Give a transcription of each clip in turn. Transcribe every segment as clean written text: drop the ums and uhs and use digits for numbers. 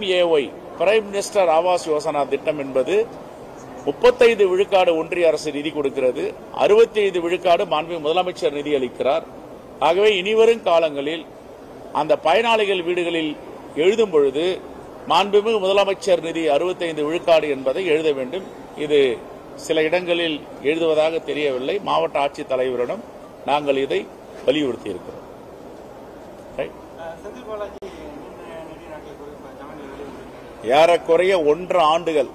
PAY prime minister Awas Yojana திட்டம் என்பது 35 விழுக்காடு ஒன்றிய அரசு நிதி கொடுக்கிறது, 65 விழுக்காடு மாண்புமிகு முதலமைச்சர் நிதி அளிக்கிறார். ஆகவே இனிவரும் காலங்களில் அந்த பயனாளிகள் வீடுகளில் எழுதும் பொழுது மாண்புமிகு முதலமைச்சர் நிதி 65 விழுக்காடு என்பதை எழுத வேண்டும். இது சில இடங்களில் எழுதுவதாக தெரியவில்லை. மாவட்ட ஆட்சித் தலைவரிடம் நாங்கள் இதை வலியுறுத்தி இருக்கிறோம். ஏறக்குறைய 1.5 ஆண்டுகள்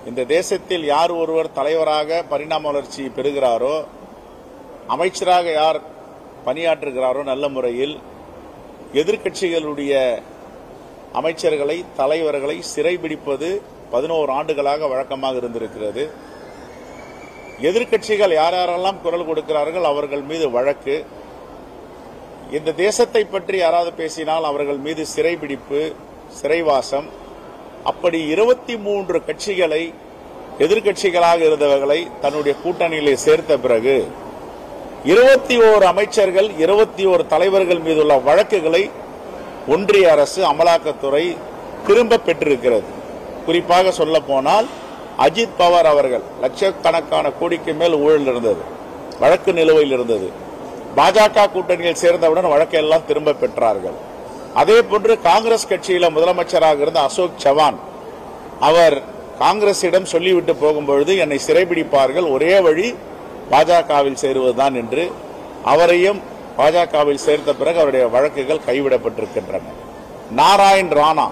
இந்த தேசத்தில் யார் ஒருவர் தலைவராக பரிணாம வளர்ச்சி பெறுகிறாரோ, அமைச்சராக யார் பணியாற்றுகிறாரோ நல்ல முறையில், எதிர்க்கட்சிகளுடைய அமைச்சர்களை தலைவர்களை சிறைபிடிப்பது 11 ஆண்டுகளாக வழக்கமாக இருந்திருக்கிறது. எதிர்க்கட்சிகள் யாரெல்லாம் குரல் கொடுக்கிறார்கள் அவர்கள் மீது வழக்கு, இந்த தேசத்தை பற்றி யாராவது பேசினால் அவர்கள் மீது சிறைபிடிப்பு, சிறைவாசம். அப்படி 23 கட்சிகளை, எதிர்க்கட்சிகளாக இருந்தவர்களை தன்னுடைய கூட்டணியிலே சேர்த்த பிறகு 21 அமைச்சர்கள், 21 தலைவர்கள் மீதுள்ள வழக்குகளை ஒன்றிய அரசு, அமலாக்கத்துறை திரும்ப பெற்றிருக்கிறது. குறிப்பாக சொல்ல போனால் அஜித் பவார் அவர்கள் லட்சக்கணக்கான கோடிக்கு மேல் ஊழல் இருந்தது, வழக்கு நிலுவையில் இருந்தது. பாஜக கூட்டணியில் சேர்ந்தவுடன் வழக்கெல்லாம் திரும்ப பெற்றார்கள். அதே போன்று காங்கிரஸ் கட்சியில முதலமைச்சராக இருந்த அசோக் சவான் அவர் காங்கிரசிடம் சொல்லிவிட்டு போகும்பொழுது என்னை சிறைபிடிப்பார்கள், ஒரே வழி பாஜகவில் சேருவதுதான் என்று அவரையும் பாஜகவில் சேர்த்த பிறகு அவருடைய வழக்குகள் கைவிடப்பட்டிருக்கின்றன. நாராயண் ராணா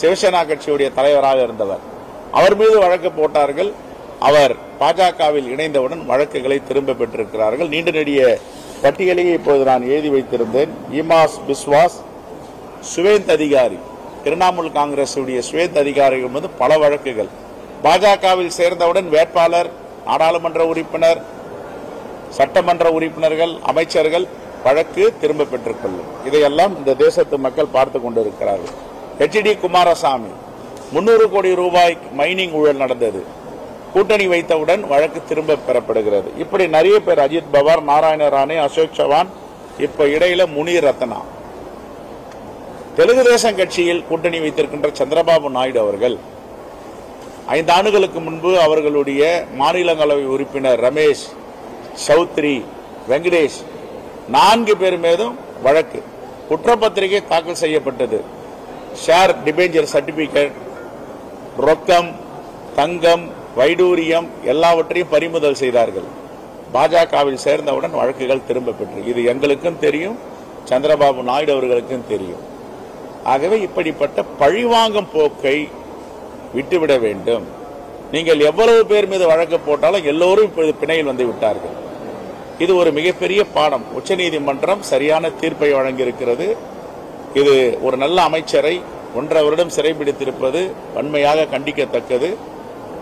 சிவசேனா கட்சியுடைய தலைவராக இருந்தவர், அவர் மீது வழக்கு போட்டார்கள். அவர் பாஜகவில் இணைந்தவுடன் வழக்குகளை திரும்ப பெற்றிருக்கிறார்கள். நீண்ட நெடிய பட்டியலையே இப்போது நான் எழுதி வைத்திருந்தேன். இமாஸ் பிஸ்வாஸ், சுவேந்த் அதிகாரி, திரிணாமுல் காங்கிரஸ் சுவேந்த் அதிகாரிகள் மீது பல வழக்குகள். பாஜகவில் சேர்ந்தவுடன் வேட்பாளர், நாடாளுமன்ற உறுப்பினர், சட்டமன்ற உறுப்பினர்கள், அமைச்சர்கள் வழக்கு திரும்ப பெற்றுக் கொள்ளும். இதையெல்லாம் இந்த தேசத்து மக்கள் பார்த்துக் கொண்டிருக்கிறார்கள். HD குமாரசாமி 300 கோடி ரூபாய் மைனிங் ஊழல் நடந்தது, கூட்டணி வைத்தவுடன் வழக்கு திரும்ப பெறப்படுகிறது. இப்படி நிறைய பேர், அஜித் பவார், நாராயண ராணே, அசோக் சவான், இப்ப இடையில முனீர் ரத்னா. தெலுங்கு தேசம் கட்சியில் கூட்டணி வைத்திருக்கின்ற சந்திரபாபு நாயுடு அவர்கள் 5 ஆண்டுகளுக்கு முன்பு அவர்களுடைய மாநிலங்களவை உறுப்பினர் ரமேஷ், சௌத்ரி, வெங்கடேஷ் 4 பேர் மீதும் வழக்கு, குற்றப்பத்திரிகை தாக்கல் செய்யப்பட்டது. ஷேர் டிபேஞ்சர் சர்டிபிகேட், ரொக்கம், தங்கம், வைடூரியம் எல்லாவற்றையும் பறிமுதல் செய்தார்கள். பாஜகவில் சேர்ந்தவுடன் வழக்குகள் திரும்ப பெற்று, இது எங்களுக்கும் தெரியும், சந்திரபாபு நாயுடு அவர்களுக்கும் தெரியும். ஆகவே இப்படிப்பட்ட பழிவாங்கும் போக்கை விட்டுவிட வேண்டும். நீங்கள் எவ்வளவு பேர் மீது வழக்கு போட்டாலும் எல்லோரும் இப்பொழுது பிணையில் வந்து விட்டார்கள். இது ஒரு மிகப்பெரிய பாடம். உச்சநீதிமன்றம் சரியான தீர்ப்பை வழங்கியிருக்கிறது. இது ஒரு நல்ல அமைச்சரை 1.5 வருடம் சிறைபிடித்திருப்பது வன்மையாக கண்டிக்கத்தக்கது.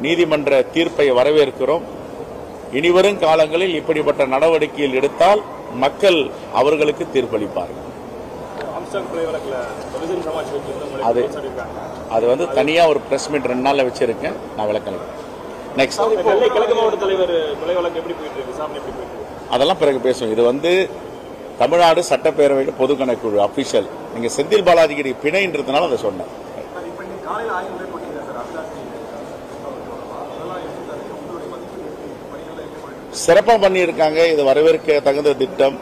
நீதிமன்ற தீர்ப்பை வரவேற்கிறோம். இனிவரும் காலங்களில் இப்படிப்பட்ட நடவடிக்கையில் எடுத்தால் மக்கள் அவர்களுக்கு தீர்ப்பளிப்பார்கள். அது வந்து தனியா ஒரு பிரஸ் மீட் 2 நாள்ல வச்சிருக்கேன், நான் விளக்கலாம். நெக்ஸ்ட் அதெல்லாம் பிறகு பேசுவோம். இது வந்து தமிழ்நாடு சட்டப்பேரவை பொது கணக்குழு அபிஷியல். நீங்க செந்தில் பாலாஜிக்கு பிணைன்றதுனால அதை சொன்னேன். சிறப்பாக பண்ணியிருக்காங்க. இது வரவேற்க தகுந்த திட்டம்.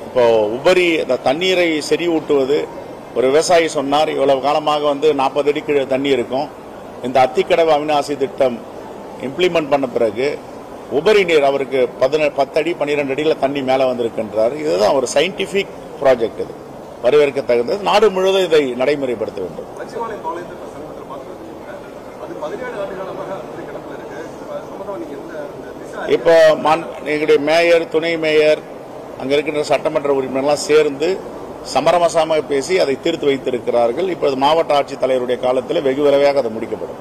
இப்போ உபரி தண்ணீரை செறிவூட்டுவது, ஒரு விவசாயி சொன்னார், இவ்வளவு காலமாக வந்து 40 அடி கீழே தண்ணி இருக்கும். இந்த அத்திக்கடவு அவிநாசி திட்டம் இம்ப்ளிமெண்ட் பண்ண பிறகு உபரி நீர் அவருக்கு 10 அடி 12 அடியில் தண்ணி மேலே வந்திருக்கின்றார். இதுதான் ஒரு சயின்டிபிக் ப்ராஜெக்ட். இது வரவேற்க தகுந்தது. நாடு முழுவதும் இதை நடைமுறைப்படுத்த வேண்டும். இப்போ எங்களுடைய மேயர், துணை மேயர், அங்க இருக்கின்ற சட்டமன்ற உறுப்பினர்லாம் சேர்ந்து சமரசமாக பேசி அதை தீர்த்து வைத்திருக்கிறார்கள். இப்போது மாவட்ட ஆட்சித் தலைவருடைய காலத்தில் வெகு விரைவாக அது முடிக்கப்படும்.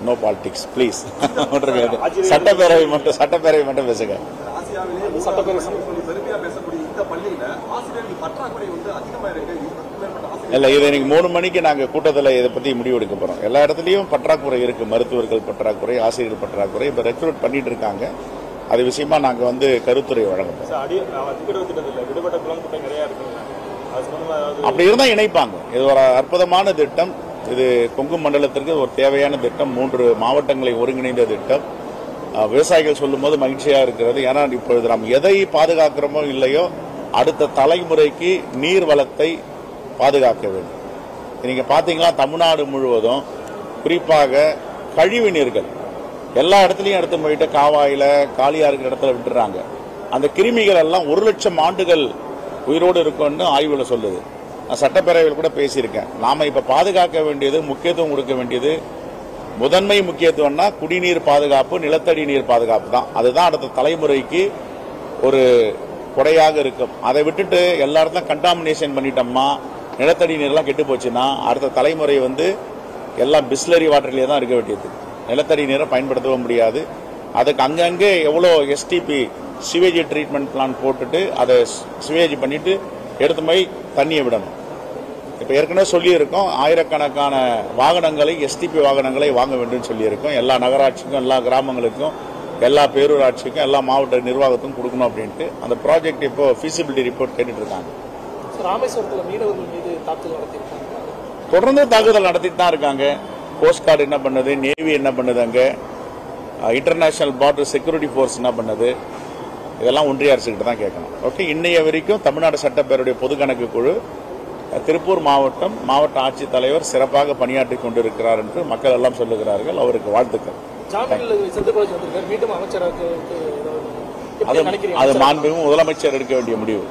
No politics please. சட்டப்பேரவை மட்டும் பேசுங்க. இல்ல, இது இன்னைக்கு 3 மணிக்கு நாங்க கூட்டத்தில் இதை பத்தி முடிவெடுக்க போறோம். எல்லா இடத்துலயும் பற்றாக்குறை இருக்கு, மருத்துவர்கள் பற்றாக்குறை, ஆசிரியர்கள் பற்றாக்குறை. இப்ப ரெக்ரூட் பண்ணிட்டு இருக்காங்க. அது விஷயமா நாங்க கருத்துரை வழங்க போறோம். அப்படி இருந்தா இணைப்பாங்க. இது ஒரு அற்புதமான திட்டம். இது கொங்கு மண்டலத்திற்கு ஒரு தேவையான திட்டம். 3 மாவட்டங்களை ஒருங்கிணைந்த திட்டம். விவசாயிகள் சொல்லும் போது மகிழ்ச்சியா இருக்கிறது. ஏன்னா இப்பொழுது நாம் எதை பாதுகாக்கிறோமோ இல்லையோ அடுத்த தலைமுறைக்கு நீர் வளத்தை பாதுகாக்க வேண்டும். நீங்க பாத்தீங்களா, தமிழ்நாடு முழுவதும் குறிப்பாக கழிவு நீர்கள் எல்லா இடத்துலயும் எடுத்து போயிட்டு காவாயில காலியா இருக்கிற இடத்துல விட்டுறாங்க. அந்த கிருமிகள் எல்லாம் 1 லட்சம் ஆண்டுகள் உயிரோடு இருக்கும்னு ஆய்வுல சொல்லுது. நான் சட்டப்பேரவையில் கூட பேசியிருக்கேன். நாம இப்ப பாதுகாக்க வேண்டியது, முக்கியத்துவம் கொடுக்க வேண்டியது, முதன்மை முக்கியத்துவம்னா குடிநீர் பாதுகாப்பு, நிலத்தடி நீர் பாதுகாப்பு தான். அதுதான் அடுத்த தலைமுறைக்கு ஒரு கொடையாக இருக்கும். அதை விட்டுட்டு எல்லா இடத்துல கண்டாமினேஷன் பண்ணிட்டோம்னா, நிலத்தடி நீர்லாம் கெட்டு போச்சுன்னா அடுத்த தலைமுறை எல்லாம் பிஸ்லரி வாட்டர்லேயே தான் இருக்க வேண்டியது. நிலத்தடி நீரை பயன்படுத்தவும் முடியாது. அதுக்கு அங்கங்கே எவ்வளோ எஸ்டிபி சிவேஜ் ட்ரீட்மெண்ட் பிளான் போட்டுட்டு அதை சிவேஜ் பண்ணிட்டு எடுத்து போய் தண்ணியை விடணும். இப்போ ஏற்கனவே சொல்லியிருக்கோம், ஆயிரக்கணக்கான வாகனங்களை, எஸ்டிபி வாகனங்களை வாங்க வேண்டும் சொல்லியிருக்கோம். எல்லா நகராட்சிக்கும், எல்லா கிராமங்களுக்கும், எல்லா பேரூராட்சிக்கும், எல்லா மாவட்ட நிர்வாகத்துக்கும் கொடுக்கணும் அப்படின்ட்டு அந்த ப்ராஜெக்ட் இப்போ ஃபீசிபிலிட்டி ரிப்போர்ட் கேட்டுட்டு இருக்காங்க. ராமேஸ்வரத்தில் மீனவர்கள் மீது தாக்குதல் நடத்தியிருக்காங்க. தொடர்ந்து தாக்குதல் நடத்திட்டு தான் இருக்காங்க. கோஸ்ட் கார்டு என்ன பண்ணுது, நேவி என்ன பண்ணுது, அங்கே இன்டர்நேஷனல் பார்டர் செக்யூரிட்டி ஃபோர்ஸ் என்ன பண்ணுது, இதெல்லாம் ஒன்றிய அரசுகிட்ட தான் கேட்கணும். ஓகே, இன்னைய வரைக்கும் தமிழ்நாடு சட்டப்பேரவையுடைய பொது கணக்கு குழு திருப்பூர் மாவட்ட ஆட்சித்தலைவர் சிறப்பாக பணியாற்றி கொண்டிருக்கிறார் என்று மக்கள் எல்லாம் சொல்லுகிறார்கள். அவருக்கு வாழ்த்துக்கள். அது மாண்புமிகு முதலமைச்சர் எடுக்க வேண்டிய முடிவு.